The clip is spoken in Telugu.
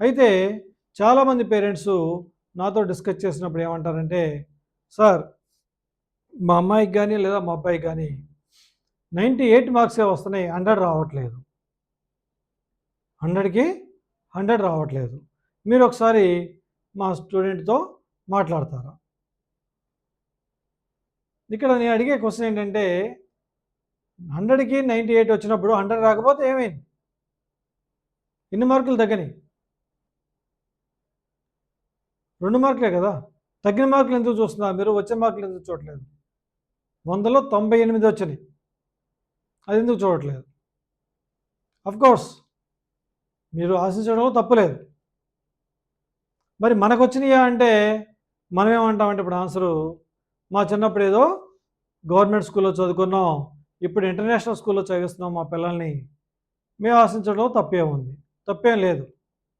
అయితే చాలామంది పేరెంట్స్ నాతో డిస్కస్ చేసినప్పుడు ఏమంటారంటే, సార్ మా అమ్మాయికి కానీ లేదా మా అబ్బాయికి కానీ 98 మార్క్సే వస్తున్నాయి, 100 రావట్లేదు. 100కి 100 రావట్లేదు. మీరు ఒకసారి మా స్టూడెంట్‌తో మాట్లాడతారా? ఇక్కడ నేను అడిగే క్వశ్చన్ ఏంటంటే, 100కి 98 వచ్చినప్పుడు 100 రాకపోతే ఏమైంది? ఎన్ని మార్కులు తగ్గినాయి? 2 మార్కులే కదా! తగ్గిన మార్కులు ఎందుకు చూస్తున్నారు మీరు? వచ్చిన మార్కులు ఎందుకు చూడట్లేదు? 100లో 98 వచ్చినాయి. అది ఎందుకు చూడట్లేదు? అఫ్‌కోర్స్ మీరు ఆశించడంలో తప్పు లేదు. మరి మనకొచ్చినాయా అంటే మనం ఏమంటామంటే ఇప్పుడు ఆన్సరు, మా చిన్నప్పుడు ఏదో గవర్నమెంట్ స్కూల్‌లో చదువుకున్నాం. ఇప్పుడు ఇంటర్నేషనల్ స్కూల్‌లో చదివిస్తున్నాం మా పిల్లల్ని. మేము ఆశించడంలో తప్పేముంది? తప్పేం లేదు.